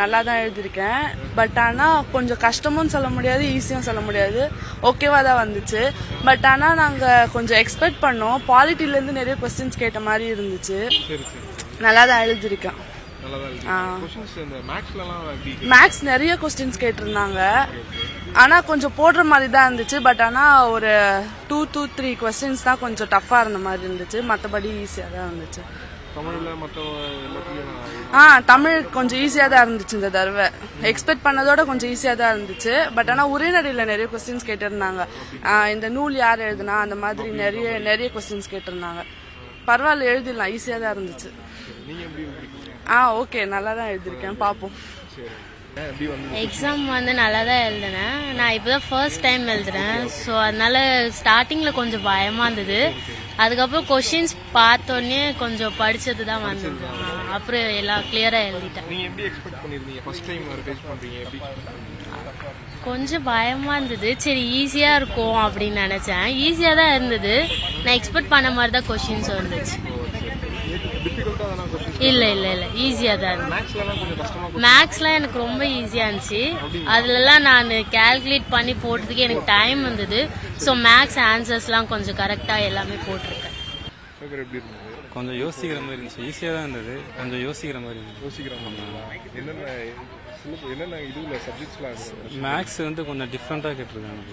நல்லா தான் எழுதியிருக்கேன். பட் ஆனால் கொஞ்சம் கஷ்டமும் சொல்ல முடியாது, ஈஸியும் சொல்ல முடியாது. ஓகேவா தான் வந்துச்சு. பட் ஆனால் நாங்கள் கொஞ்சம் எக்ஸ்பெக்ட் பண்ணோம். பாலிட்டிலேருந்து நிறைய கொஸ்டின்ஸ் கேட்ட மாதிரி இருந்துச்சு. நல்லா தான் எழுதியிருக்கேன். மேக்ஸ் நிறைய கொஸ்டின்ஸ் கேட்டிருந்தாங்க. ஆனால் கொஞ்சம் போடுற மாதிரி தான் இருந்துச்சு. பட் ஆனால் ஒரு 2 to 3 கொஸ்டின்ஸ் தான் கொஞ்சம் டஃப்பாக இருந்த மாதிரி இருந்துச்சு. மற்றபடி ஈஸியாக தான் இருந்துச்சு. தமிழ் கொஞ்சம் ஈஸியாக தான் இருந்துச்சு இந்த தடவை. எக்ஸ்பெக்ட் பண்ணதோட கொஞ்சம் ஈஸியாக தான் இருந்துச்சு. பட் ஆனால் உரைநடையில் நிறைய கொஸ்டின்ஸ் கேட்டிருந்தாங்க. இந்த நூல் யார் எழுதுனா அந்த மாதிரி நிறைய கொஸ்டின்ஸ் கேட்டிருந்தாங்க. பரவாயில்ல, எழுதிடலாம், ஈஸியாக தான் இருந்துச்சு. ஓகே, நல்லா தான் எழுதியிருக்கேன், பார்ப்போம். எக்ஸாம் நல்லா தான் எழுதினேன். நான் இப்போதான் ஃபர்ஸ்ட் டைம் எழுதுறேன். ஸோ அதனால ஸ்டார்டிங்கில் கொஞ்சம் பயமாக இருந்தது. அதுக்கப்புறம் கொஷின்ஸ் பார்த்தோன்னே கொஞ்சம் படிச்சது தான் வந்தது. அப்புறம் எல்லாம் கிளியராக எழுதிட்டேன். கொஞ்சம் பயமாக இருந்தது. சரி ஈஸியாக இருக்கும் அப்படின்னு நினச்சேன். ஈஸியாக தான் இருந்தது. நான் எக்ஸ்பெக்ட் பண்ண மாதிரி தான் கொஷின்ஸ் வந்துச்சு. இல்லை ஈஸியாக தான் இருந்துச்சு. மேக்ஸ்லாம் எனக்கு ரொம்ப ஈஸியாக இருந்துச்சு. அதுலலாம் நான் கால்குலேட் பண்ணி போட்டதுக்கு எனக்கு டைம் இருந்தது. ஸோ மேக்ஸ் ஆன்சர்ஸ்லாம் கொஞ்சம் கரெக்டாக எல்லாமே போட்டிருக்கேன். கொஞ்சம் யோசிக்கிற மாதிரி இருந்துச்சு. ஈஸியாக தான் இருந்தது, கொஞ்சம் யோசிக்கிற மாதிரி இருந்துச்சு. மேக்ஸ் கொஞ்சம் டிஃப்ரெண்ட்டாக கேட்டிருக்காங்க.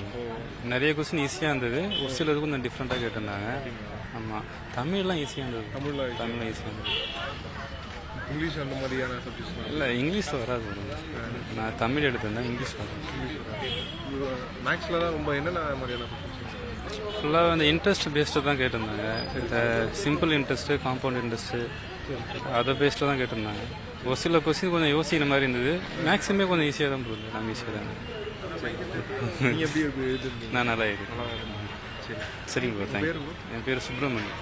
நிறைய கொஸ்டின் ஈஸியாக இருந்தது, ஒரு சிலது கொஞ்சம் டிஃப்ரெண்ட்டாக கேட்டிருந்தாங்க. ஆமாம், தமிழ்லாம் ஈஸியாக இருந்தது. தமிழ்லாம் ஈஸியாக இருந்தது. இங்கிலீஷ் அந்த மாதிரியான சப்ஜெக்ட்ஸ் இல்லை, இங்கிலீஷில் வராது. நான் தமிழ் எடுத்திருந்தேன், இங்கிலீஷ் வராது. மேக்ஸில் தான் ரொம்ப என்னென்ன மாதிரியான ஃபுல்லாக இன்ட்ரெஸ்ட் பேஸ்டு தான் கேட்டிருந்தாங்க. இந்த சிம்பிள் இன்ட்ரெஸ்ட்டு, காம்பவுண்ட் இன்ட்ரெஸ்ட்டு, அதை பேஸ்டில் தான் கேட்டிருந்தாங்க. ஒரு சில கொஸ்டின் கொஞ்சம் யோசிக்கிற மாதிரி இருந்தது. மேக்ஸிமே கொஞ்சம் ஈஸியாக தான் போகுது. நான் ஈஸியாக தான். நான் நல்லா இருக்கேன். சரிங்க ப்ரோ, தேங்க்யூ. என் பேர் சுப்ரமணியம்.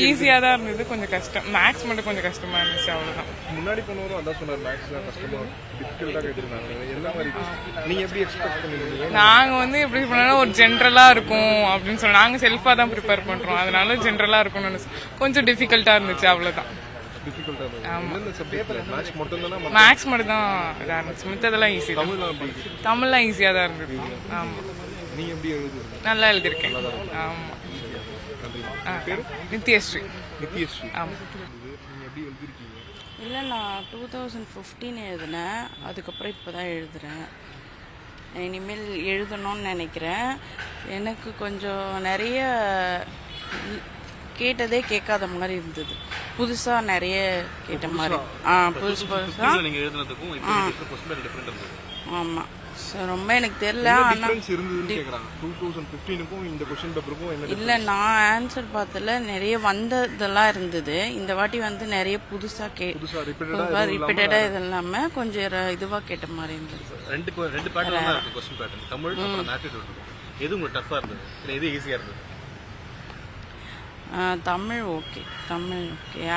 ஈஸியாக தான் இருந்தது, கொஞ்சம் கஷ்டம். மேக்ஸ் மட்டும் கொஞ்சம் கஷ்டமா இருந்துச்சு, அவ்வளோதான். முன்னாடி போனவரும் அதான் சொன்னார், மேக்ஸ் தான் கஷ்டமா டிஃபிகல்ட்டாக கேட்டிருந்தாங்க. என்ன மாதிரி நீங்கள் எப்படி எக்ஸ்பெக்ட் பண்ணுவீங்க? நாங்கள் எப்படி பண்ணோம்னா ஒரு ஜென்ரலாக இருக்கும் அப்படின்னு சொல்லி நாங்கள் செல்ஃபாக தான் ப்ரிப்பேர் பண்ணுறோம். அதனால ஜென்ரலாக இருக்கும்னு கொஞ்சம் டிஃபிகல்ட்டாக இருந்துச்சு, அவ்வளோதான். மேக்ஸ் மட்டும் தான் இதாக இருந்துச்சு, மித்ததெல்லாம் ஈஸி. தமிழ்லாம் ஈஸியாக தான் இருந்தது. ஆமாம், நல்லா எழுதியிருக்கேன். ஆமாம். நித்யஸ்ரீ. ஆமாம். இல்லை, நான் 2015 எழுதினேன். அதுக்கப்புறம் இப்போ தான் எழுதுகிறேன். இனிமேல் எழுதணும்னு நினைக்கிறேன். எனக்கு கொஞ்சம் நிறைய கேட்டதே கேட்காத மாதிரி இருந்தது. புதுசாக நிறைய கேட்ட மாதிரி. புதுசாக. ஆமாம், ரொம்ப எனக்கு தெரியல. இல்லை, நான் ஆன்சர் பார்த்தல நிறைய வந்ததெல்லாம் இருந்தது. இந்த வாட்டி நிறைய புதுசாக ரிப்பீட்டடாக இது இல்லாமல் கொஞ்சம் இதுவாக கேட்ட மாதிரி இருந்தது. தமிழ் ஓகே.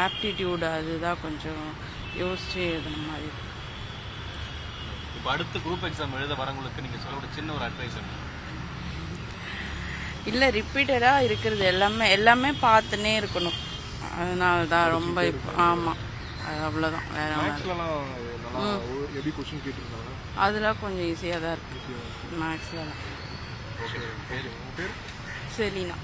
ஆப்டிடியூட் அதுதான் கொஞ்சம் யோசிச்சு எழுதுன மாதிரி. அடுத்த குரூப் எக்ஸாம் எழுத வரவங்களுக்கு நீங்க சொல்ல சின்ன ஒரு அட்வைஸ்? இல்லை, ரிப்பீட்டடாக இருக்கிறது எல்லாமே பார்த்துனே இருக்கணும். அதனால தான் ரொம்ப ஆமாம், அது அவ்வளோதான். வேற அதெல்லாம் கொஞ்சம் ஈஸியாக தான் இருக்கு. மேக்ஸ்லாம் செலினா.